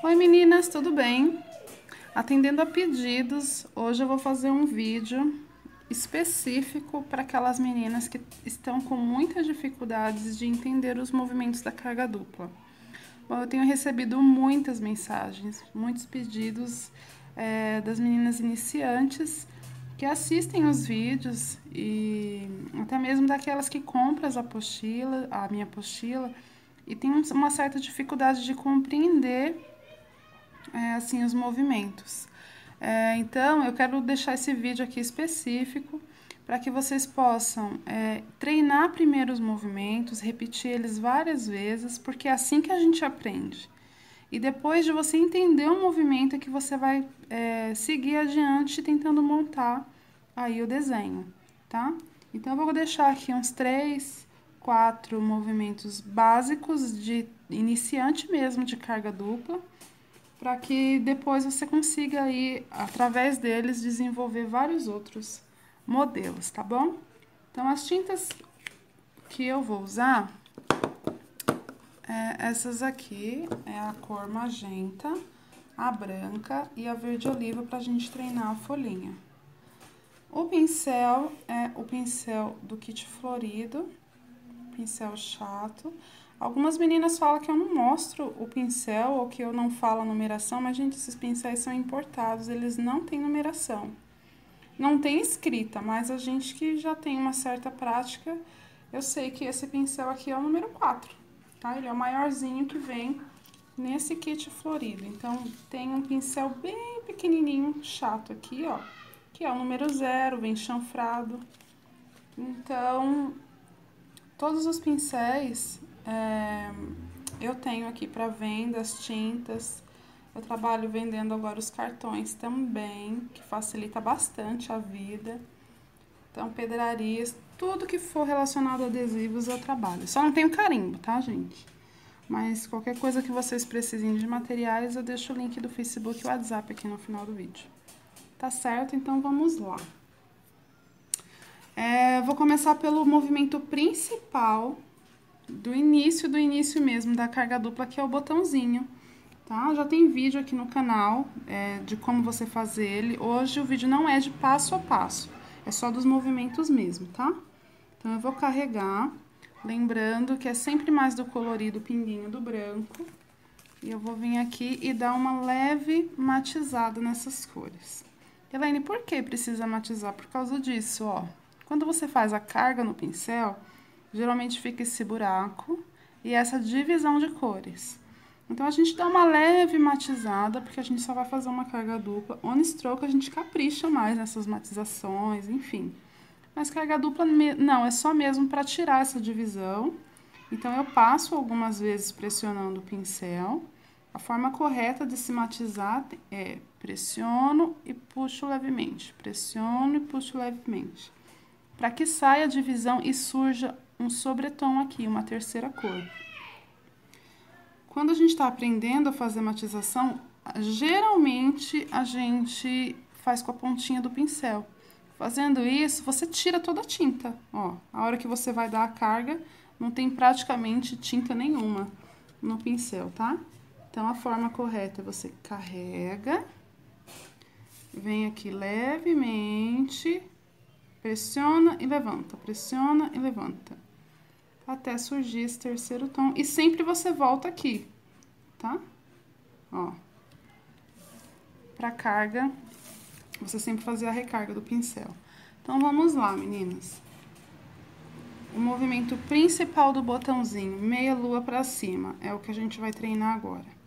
Oi meninas, tudo bem? Atendendo a pedidos, hoje eu vou fazer um vídeo específico para aquelas meninas que estão com muitas dificuldades de entender os movimentos da carga dupla. Bom, eu tenho recebido muitas mensagens, muitos pedidos das meninas iniciantes que assistem os vídeos e até mesmo daquelas que compram a minha apostila, e tem uma certa dificuldade de compreender assim, os movimentos. Então, eu quero deixar esse vídeo aqui específico para que vocês possam treinar primeiro os movimentos, repetir eles várias vezes, porque é assim que a gente aprende. E depois de você entender o movimento é que você vai seguir adiante tentando montar aí o desenho, tá? Então, eu vou deixar aqui uns 3, 4 movimentos básicos de iniciante mesmo de carga dupla, para que depois você consiga aí, através deles, desenvolver vários outros modelos, tá bom? Então, as tintas que eu vou usar essas aqui, é a cor magenta, a branca e a verde oliva para a gente treinar a folhinha. O pincel é o pincel do kit florido, pincel chato. Algumas meninas falam que eu não mostro o pincel ou que eu não falo a numeração, mas, gente, esses pincéis são importados, eles não têm numeração. Não tem escrita, mas a gente que já tem uma certa prática, eu sei que esse pincel aqui é o número 4, tá? Ele é o maiorzinho que vem nesse kit florido. Então, tem um pincel bem pequenininho, chato aqui, ó, que é o número 0, vem chanfrado. Então, todos os pincéis eu tenho aqui para venda, as tintas. Eu trabalho vendendo agora os cartões também, que facilita bastante a vida. Então, pedrarias, tudo que for relacionado a adesivos eu trabalho. Só não tenho carimbo, tá, gente? Mas qualquer coisa que vocês precisem de materiais, eu deixo o link do Facebook e o WhatsApp aqui no final do vídeo. Tá certo? Então, vamos lá. Vou começar pelo movimento principal do início mesmo da carga dupla, que é o botãozinho, tá? Já tem vídeo aqui no canal de como você fazer ele. Hoje o vídeo não é de passo a passo, é só dos movimentos mesmo, tá? Então, eu vou carregar, lembrando que é sempre mais do colorido o pinguinho do branco. E eu vou vir aqui e dar uma leve matizada nessas cores. Elaine, por que precisa matizar? Por causa disso, ó. Quando você faz a carga no pincel, geralmente fica esse buraco e essa divisão de cores. Então, a gente dá uma leve matizada, porque a gente só vai fazer uma carga dupla. On stroke, a gente capricha mais nessas matizações, enfim. Mas carga dupla, não, é só mesmo para tirar essa divisão. Então, eu passo algumas vezes pressionando o pincel. A forma correta de se matizar é pressiono e puxo levemente, pressiono e puxo levemente, para que saia a divisão e surja um sobretom aqui, uma terceira cor. Quando a gente está aprendendo a fazer matização, geralmente a gente faz com a pontinha do pincel. Fazendo isso, você tira toda a tinta, ó. A hora que você vai dar a carga, não tem praticamente tinta nenhuma no pincel, tá? Então, a forma correta é você carrega, vem aqui levemente, pressiona e levanta, até surgir esse terceiro tom. E sempre você volta aqui, tá? Ó, pra carga, você sempre fazer a recarga do pincel. Então, vamos lá, meninas. O movimento principal do botãozinho, meia lua pra cima, é o que a gente vai treinar agora.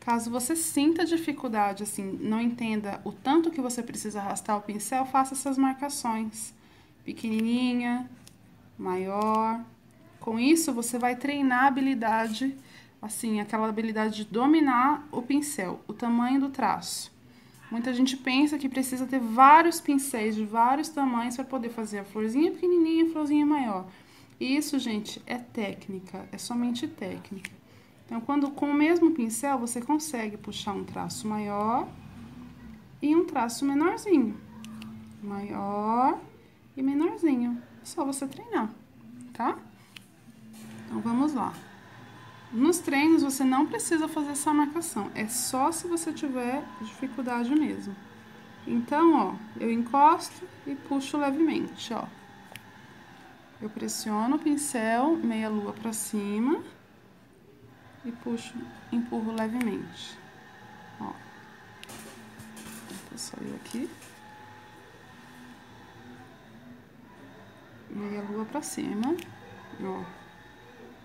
Caso você sinta dificuldade, assim, não entenda o tanto que você precisa arrastar o pincel, faça essas marcações. Pequenininha, maior. Com isso, você vai treinar a habilidade, assim, aquela habilidade de dominar o pincel, o tamanho do traço. Muita gente pensa que precisa ter vários pincéis de vários tamanhos para poder fazer a florzinha pequenininha e a florzinha maior. E isso, gente, é técnica, é somente técnica. Então, com o mesmo pincel, você consegue puxar um traço maior e um traço menorzinho. Maior e menorzinho. É só você treinar, tá? Então, vamos lá. Nos treinos, você não precisa fazer essa marcação. É só se você tiver dificuldade mesmo. Então, ó, eu encosto e puxo levemente, ó. Eu pressiono o pincel, meia lua pra cima e puxo, empurro levemente, ó. Saiu aqui. Meia lua pra cima, ó.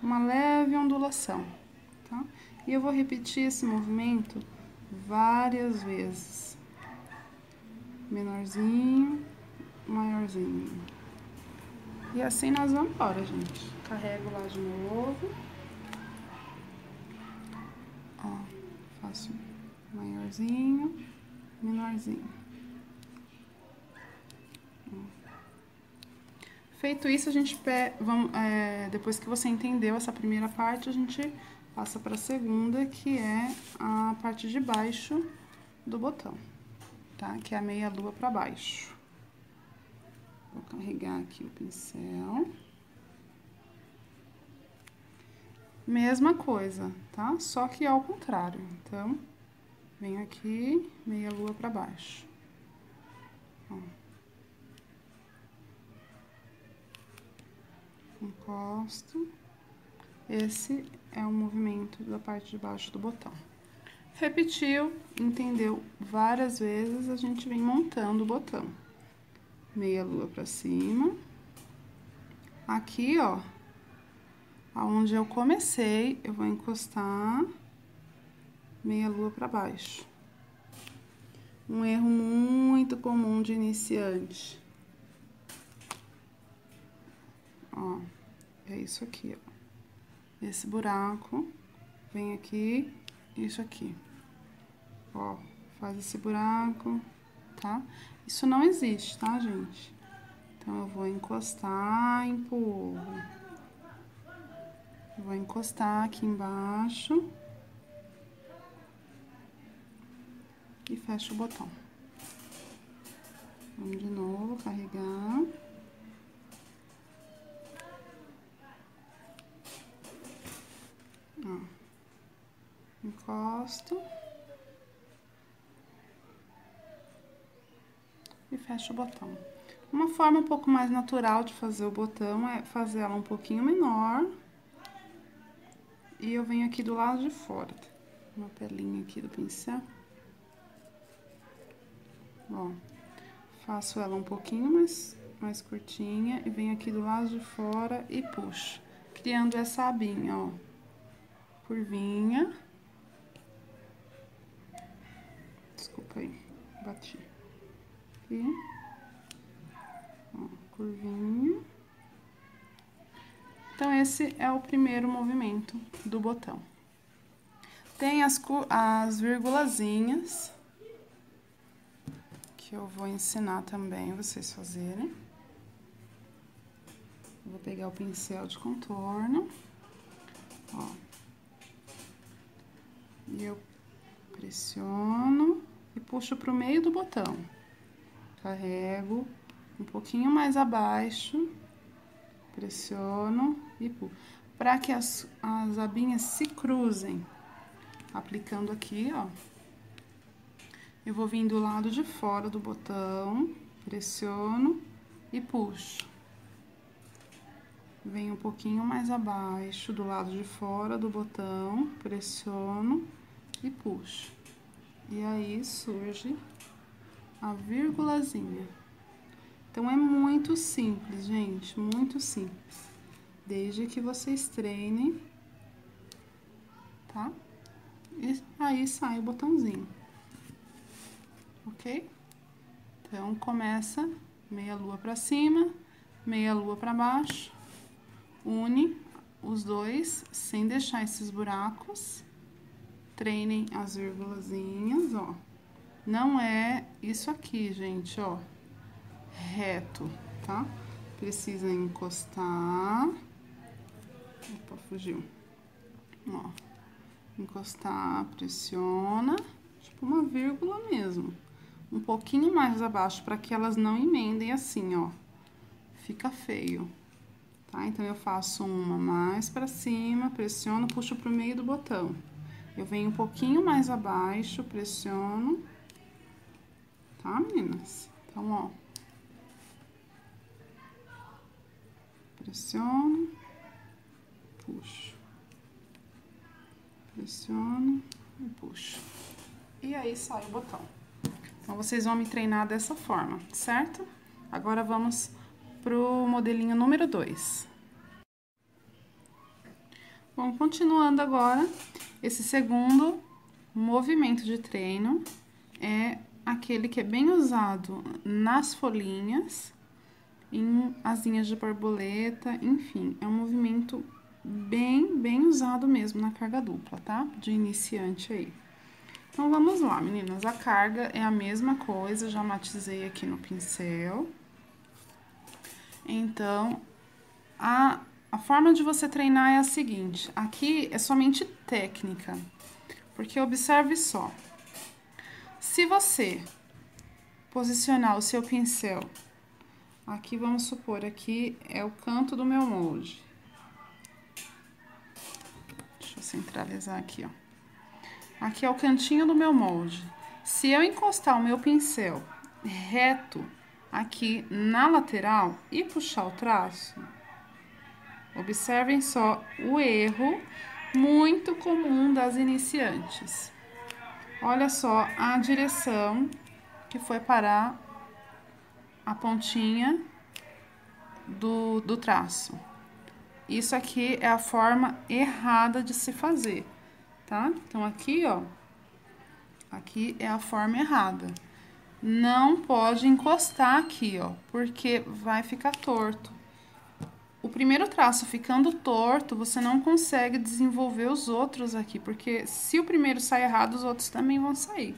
Uma leve ondulação, tá? E eu vou repetir esse movimento várias vezes. Menorzinho, maiorzinho. E assim nós vamos embora, gente. Carrego lá de novo. Ó, faço maiorzinho, menorzinho. Feito isso, a gente depois que você entendeu essa primeira parte, a gente passa para a segunda, que é a parte de baixo do botão, tá? Que é a meia lua para baixo. Vou carregar aqui o pincel. Mesma coisa, tá? Só que ao contrário. Então, venho aqui, meia lua para baixo. Ó. Encosto. Esse é o movimento da parte de baixo do botão. Repetiu, entendeu várias vezes, a gente vem montando o botão. Meia lua pra cima. Aqui, ó, aonde eu comecei, eu vou encostar meia lua pra baixo. Um erro muito comum de iniciante. Ó, é isso aqui, ó. Esse buraco, vem aqui, isso aqui. Ó, faz esse buraco, tá? Isso não existe, tá, gente? Então, eu vou encostar, empurro. Vou encostar aqui embaixo. E fecho o botão. Vamos de novo, carregar. Ó, encosto e fecho o botão. Uma forma um pouco mais natural de fazer o botão é fazer ela um pouquinho menor. E eu venho aqui do lado de fora, uma pelinha aqui do pincel. Ó, faço ela um pouquinho mais curtinha e venho aqui do lado de fora e puxo, criando essa abinha, ó. Curvinha. Desculpa aí, bati. Aqui. Ó, curvinha. Então, esse é o primeiro movimento do botão. Tem as virgulazinhas, que eu vou ensinar também vocês fazerem. Vou pegar o pincel de contorno, ó. E eu pressiono e puxo pro meio do botão. Carrego um pouquinho mais abaixo, pressiono e puxo. Para que as abinhas se cruzem. Aplicando aqui, ó. Eu vou vir do lado de fora do botão, pressiono e puxo. Venho um pouquinho mais abaixo, do lado de fora do botão, pressiono e puxo. E aí, surge a virgulazinha. Então, é muito simples, gente, muito simples. Desde que vocês treinem, tá? E aí, sai o botãozinho. Ok? Então, começa meia lua pra cima, meia lua pra baixo. Une os dois, sem deixar esses buracos. Treinem as vírgulazinhas, ó. Não é isso aqui, gente, ó. Reto, tá? Precisa encostar. Opa, fugiu. Ó. Encostar, pressiona. Tipo uma vírgula mesmo. Um pouquinho mais abaixo, para que elas não emendem assim, ó. Fica feio. tá? Então, eu faço uma mais pra cima, pressiono, puxo pro meio do botão. Eu venho um pouquinho mais abaixo, pressiono, tá, meninas? Então, ó. Pressiono, puxo. Pressiono e puxo. E aí, sai o botão. Então, vocês vão me treinar dessa forma, certo? Agora, vamos pro modelinho número 2. Bom, continuando agora, esse segundo movimento de treino é aquele que é bem usado nas folhinhas, em asinhas de borboleta, enfim, é um movimento bem usado mesmo na carga dupla, tá? De iniciante aí. Então, vamos lá, meninas. A carga é a mesma coisa, já matizei aqui no pincel. Então, a forma de você treinar é a seguinte. Aqui é somente técnica, porque observe só. Se você posicionar o seu pincel, aqui vamos supor, aqui é o canto do meu molde. Deixa eu centralizar aqui, ó. Aqui é o cantinho do meu molde. Se eu encostar o meu pincel reto aqui na lateral e puxar o traço, observem só o erro muito comum das iniciantes. Olha só a direção que foi parar a pontinha do traço. Isso aqui é a forma errada de se fazer, tá? Então, aqui, ó, aqui é a forma errada. Não pode encostar aqui, ó, porque vai ficar torto. O primeiro traço ficando torto, você não consegue desenvolver os outros aqui, porque se o primeiro sai errado, os outros também vão sair.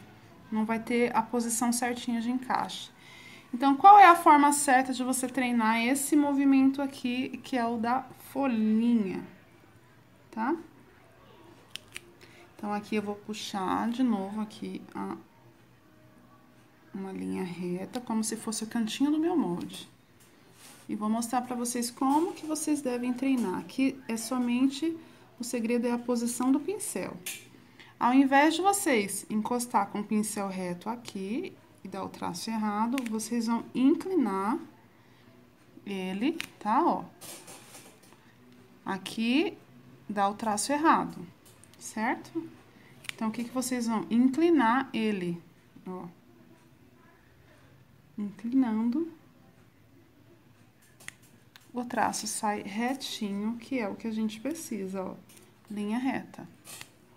Não vai ter a posição certinha de encaixe. Então, qual é a forma certa de você treinar esse movimento aqui, que é o da folhinha, tá? Então, aqui eu vou puxar de novo aqui uma linha reta, como se fosse o cantinho do meu molde. E vou mostrar pra vocês como que vocês devem treinar. Aqui é somente, o segredo é a posição do pincel. Ao invés de vocês encostar com o pincel reto aqui e dar o traço errado, vocês vão inclinar ele, tá, ó. Aqui dá o traço errado, certo? Então, o que que vocês vão? Inclinar ele, ó. Inclinando, o traço sai retinho, que é o que a gente precisa, ó. Linha reta,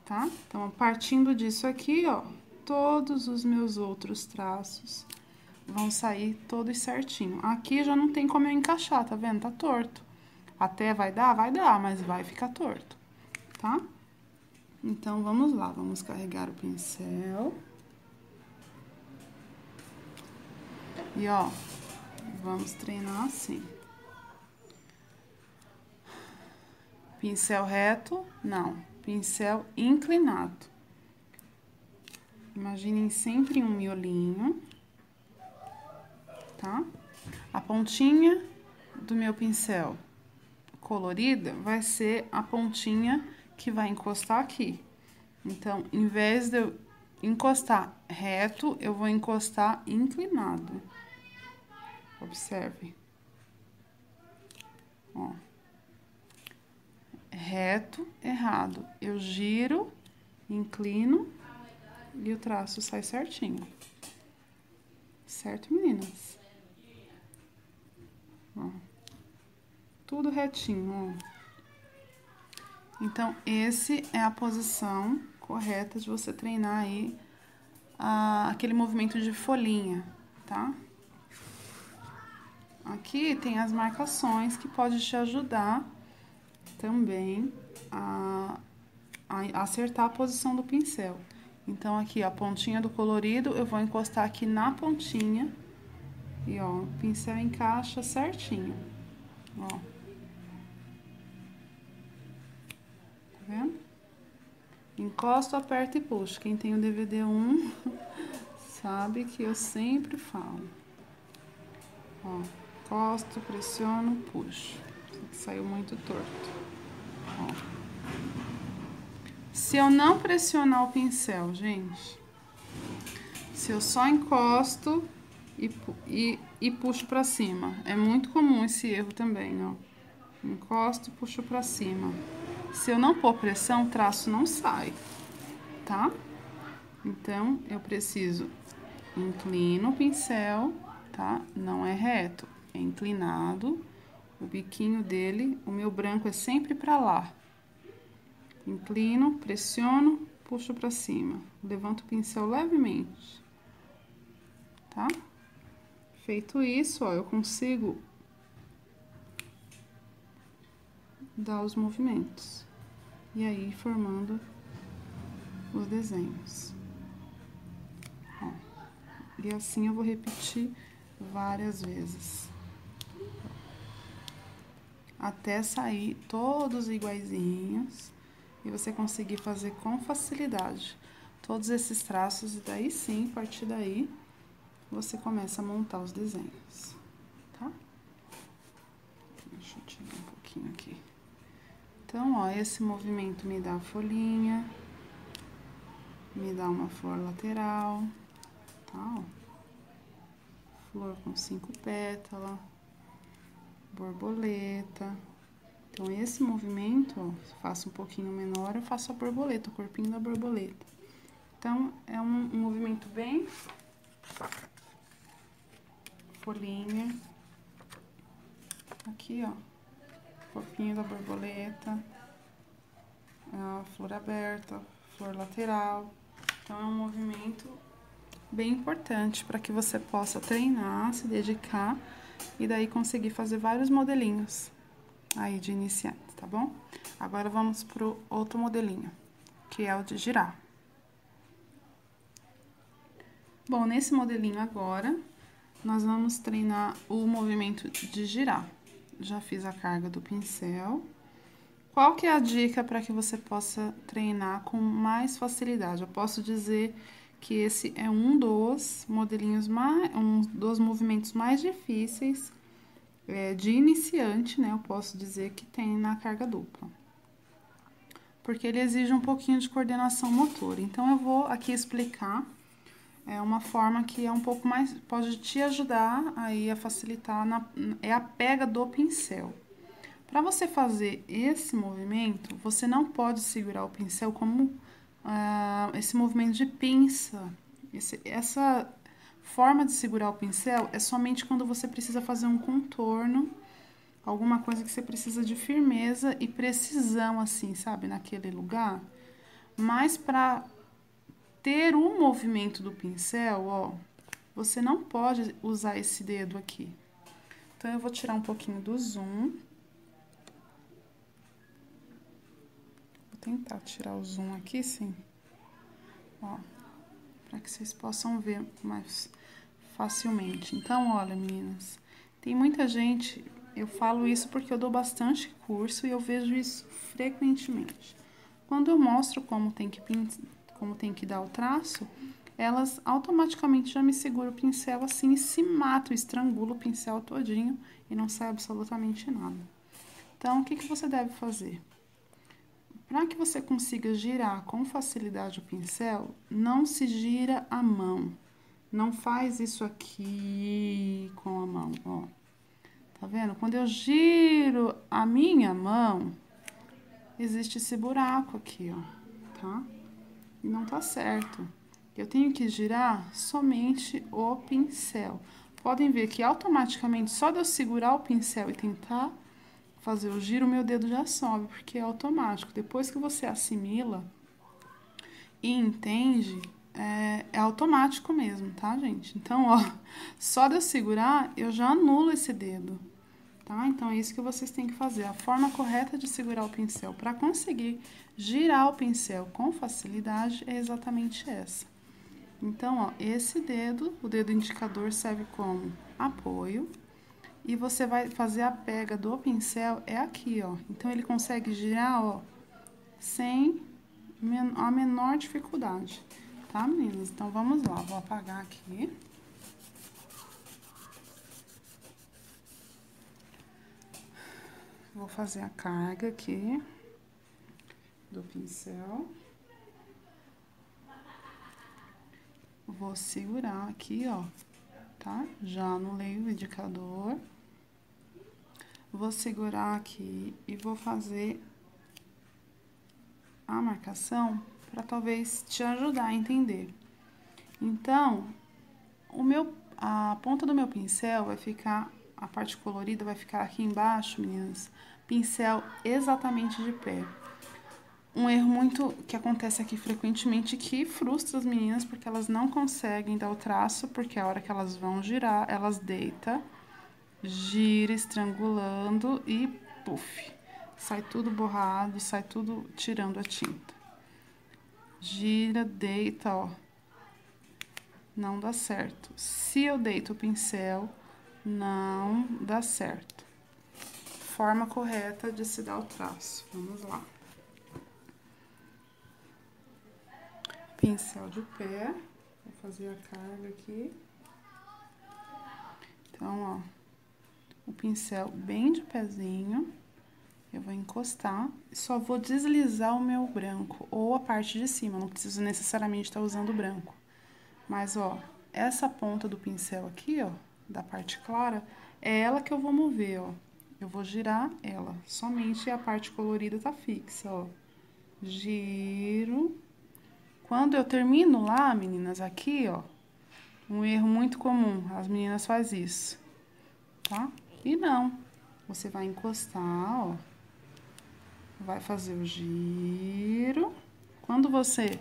tá? Então, partindo disso aqui, ó, todos os meus outros traços vão sair todos certinho. Aqui já não tem como eu encaixar, tá vendo? Tá torto. Até vai dar, mas vai ficar torto, tá? Então, vamos lá. Vamos carregar o pincel. E, ó, vamos treinar assim. Pincel reto, não. Pincel inclinado. Imaginem sempre um miolinho, tá? A pontinha do meu pincel colorida vai ser a pontinha que vai encostar aqui. Então, em vez de eu encostar reto, eu vou encostar inclinado. Observe. Ó. Reto, errado. Eu giro, inclino e o traço sai certinho. Certo, meninas? Ó. Tudo retinho, ó. Então, esse é a posição correta de você treinar aí aquele movimento de folhinha, tá? Aqui tem as marcações que pode te ajudar também a acertar a posição do pincel. Então, aqui, a pontinha do colorido, eu vou encostar aqui na pontinha e, ó, o pincel encaixa certinho, ó. Tá vendo? Encosto, aperto e puxo. Quem tem o DVD 1 sabe que eu sempre falo. Ó, encosto, pressiono, puxo, Saiu muito torto. Ó. Se eu não pressionar o pincel, gente, se eu só encosto e puxo pra cima, é muito comum esse erro também, ó. Encosto e puxo pra cima. Se eu não pôr pressão, o traço não sai, tá? Então, eu preciso inclino o pincel, tá? Não é reto, é inclinado. O biquinho dele, o meu branco é sempre pra lá. Inclino, pressiono, puxo pra cima. Levanto o pincel levemente, tá? Feito isso, ó, eu consigo dar os movimentos. E aí, formando os desenhos. Ó. E assim eu vou repetir várias vezes. Até sair todos iguaizinhos e você conseguir fazer com facilidade todos esses traços. E daí sim, a partir daí, você começa a montar os desenhos, tá? Deixa eu tirar um pouquinho aqui. Então, ó, esse movimento me dá a folhinha, me dá uma flor lateral, tá? Ó. Flor com 5 pétalas, borboleta. Então, esse movimento, ó, se eu faço um pouquinho menor, eu faço a borboleta, o corpinho da borboleta. Então, é um movimento bem... Folhinha. Aqui, ó, corpinho da borboleta, a flor aberta, flor lateral. Então, é um movimento bem importante para que você possa treinar, se dedicar e daí conseguir fazer vários modelinhos aí de iniciante, tá bom? Agora, vamos pro outro modelinho, que é o de girar. Bom, nesse modelinho agora, nós vamos treinar o movimento de girar. Já fiz a carga do pincel. Qual que é a dica para que você possa treinar com mais facilidade? Eu posso dizer que esse é um dos modelinhos um dos movimentos mais difíceis de iniciante, né? Eu posso dizer que tem na carga dupla. Porque ele exige um pouquinho de coordenação motora. Então, eu vou aqui explicar uma forma que é um pouco mais... Pode te ajudar aí a facilitar, é a pega do pincel. Para você fazer esse movimento, você não pode segurar o pincel como esse movimento de pinça. Essa forma de segurar o pincel é somente quando você precisa fazer um contorno, alguma coisa que você precisa de firmeza e precisão, assim, sabe, naquele lugar. Mas para ter um movimento do pincel, ó, você não pode usar esse dedo aqui. Então, eu vou tirar um pouquinho do zoom. Vou tentar tirar o zoom aqui, sim. Ó, para que vocês possam ver mais facilmente. Então, olha, meninas, tem muita gente... Eu falo isso porque eu dou bastante curso e eu vejo isso frequentemente. Quando eu mostro como tem que dar o traço, elas automaticamente já me seguram o pincel assim e se matam, estrangulam o pincel todinho e não sai absolutamente nada. Então, o que você deve fazer? Para que você consiga girar com facilidade o pincel, não se gira a mão. Não faz isso aqui com a mão, ó. Tá vendo? Quando eu giro a minha mão, existe esse buraco aqui, ó, tá? E não tá certo. Eu tenho que girar somente o pincel. Podem ver que automaticamente, só de eu segurar o pincel e tentar fazer o giro, meu dedo já sobe, porque é automático. Depois que você assimila e entende, é automático mesmo, tá, gente? Então, ó, só de eu segurar, eu já anulo esse dedo, tá? Então, é isso que vocês têm que fazer. A forma correta de segurar o pincel para conseguir girar o pincel com facilidade é exatamente essa. Então, ó, esse dedo, o dedo indicador, serve como apoio. E você vai fazer a pega do pincel é aqui, ó. Então, ele consegue girar, ó, sem a menor dificuldade, tá, meninas? Então, vamos lá. Vou apagar aqui. Vou fazer a carga aqui do pincel. Vou segurar aqui, ó, tá? Já anulei o indicador. Vou segurar aqui e vou fazer a marcação para talvez te ajudar a entender. Então, a ponta do meu pincel vai ficar, a parte colorida vai ficar aqui embaixo, meninas, pincel exatamente de pé. Um erro muito que acontece aqui frequentemente que frustra as meninas porque elas não conseguem dar o traço, porque a hora que elas vão girar, elas deitam, gira estrangulando e puff, sai tudo borrado, sai tudo tirando a tinta. Gira, deita, ó, não dá certo. Se eu deito o pincel, não dá certo. Forma correta de se dar o traço. Vamos lá. Pincel de pé, vou fazer a carga aqui. Então, ó, o pincel bem de pezinho, eu vou encostar e só vou deslizar o meu branco, ou a parte de cima, não preciso necessariamente estar usando branco. Mas, ó, essa ponta do pincel aqui, ó, da parte clara, é ela que eu vou mover, ó. Eu vou girar ela, somente a parte colorida tá fixa, ó. Giro. Quando eu termino lá, meninas, aqui, ó, um erro muito comum, as meninas fazem isso, tá? E não, você vai encostar, ó, vai fazer o giro. Quando você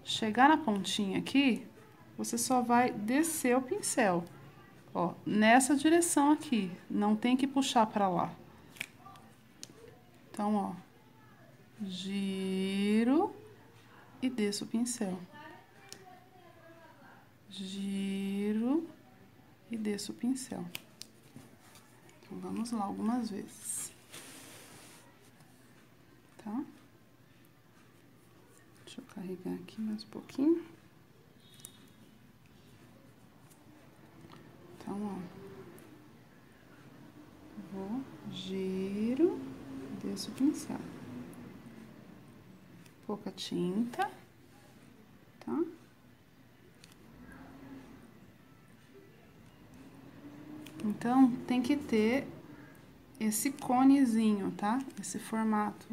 chegar na pontinha aqui, você só vai descer o pincel, ó, nessa direção aqui, não tem que puxar pra lá. Então, ó, giro e desço o pincel. Giro e desço o pincel. Então, vamos lá algumas vezes. Tá? Deixa eu carregar aqui mais um pouquinho. Então, ó. Vou, giro, desço o pincel. Pouca tinta, tá? Então, tem que ter esse conezinho, tá? Esse formato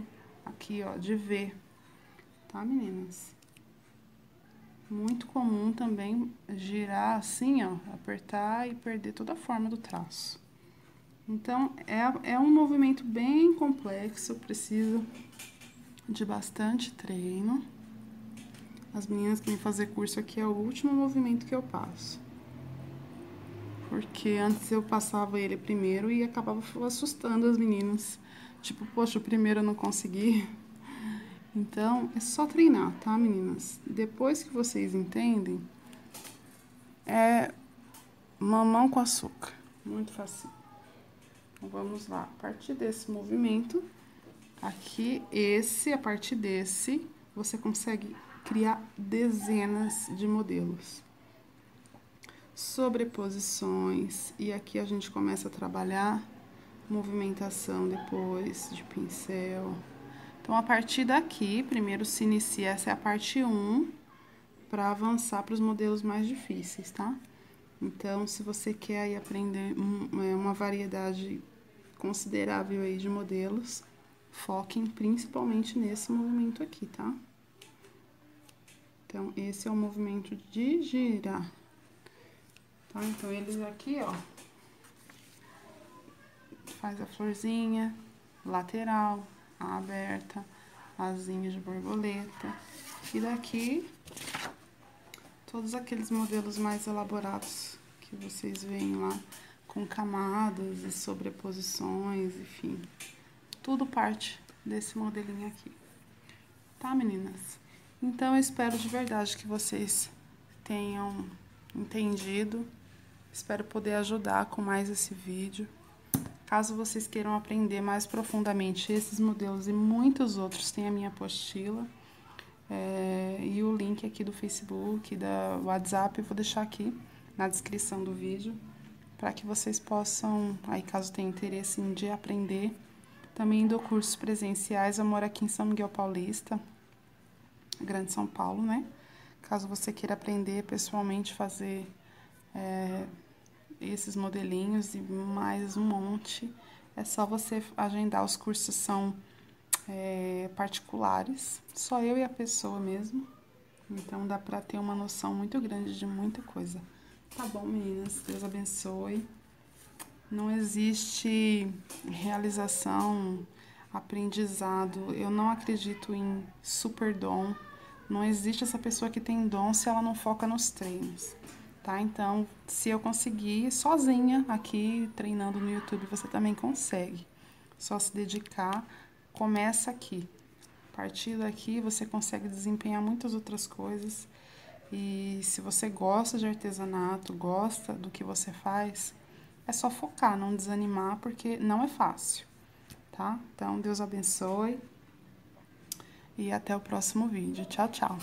aqui, ó, de V, tá, meninas? Muito comum também girar assim, ó, apertar e perder toda a forma do traço. Então, é um movimento bem complexo, precisa de bastante treino. As meninas que vêm fazer curso aqui é o último movimento que eu passo. Porque antes eu passava ele primeiro e acabava assustando as meninas. Tipo, poxa, o primeiro eu não consegui. Então, é só treinar, tá, meninas? Depois que vocês entendem, é mamão com açúcar. Muito fácil. Então, vamos lá. A partir desse movimento, aqui, a partir desse, você consegue criar dezenas de modelos. Sobreposições, e aqui a gente começa a trabalhar movimentação depois de pincel. Então, a partir daqui, primeiro se inicia, essa é a parte 1, para avançar para os modelos mais difíceis, tá? Então, se você quer aí aprender uma variedade considerável aí de modelos, foquem principalmente nesse movimento aqui, tá? Então, esse é o movimento de girar. Tá? Então, eles aqui, ó, faz a florzinha, lateral, a aberta, asinha de borboleta. E daqui, todos aqueles modelos mais elaborados que vocês veem lá, com camadas e sobreposições, enfim. Tudo parte desse modelinho aqui. Tá, meninas? Então, eu espero de verdade que vocês tenham entendido. Espero poder ajudar com mais esse vídeo. Caso vocês queiram aprender mais profundamente esses modelos e muitos outros, tem a minha apostila. E o link aqui do Facebook, da WhatsApp, eu vou deixar aqui na descrição do vídeo, para que vocês possam, aí caso tenham interesse em aprender, Também dou cursos presenciais, eu moro aqui em São Miguel Paulista, Grande São Paulo, né? Caso você queira aprender pessoalmente, fazer esses modelinhos e mais um monte, é só você agendar. Os cursos são particulares, só eu e a pessoa mesmo. Então dá pra ter uma noção muito grande de muita coisa. Tá bom, meninas? Deus abençoe. Não existe realização, aprendizado. Eu não acredito em super dom. Não existe essa pessoa que tem dom se ela não foca nos treinos, tá? Então, se eu conseguir sozinha aqui treinando no YouTube, você também consegue. Só se dedicar, começa aqui. A partir daqui você consegue desempenhar muitas outras coisas. E se você gosta de artesanato, gosta do que você faz, é só focar, não desanimar, porque não é fácil, tá? Então, Deus abençoe e até o próximo vídeo. Tchau, tchau!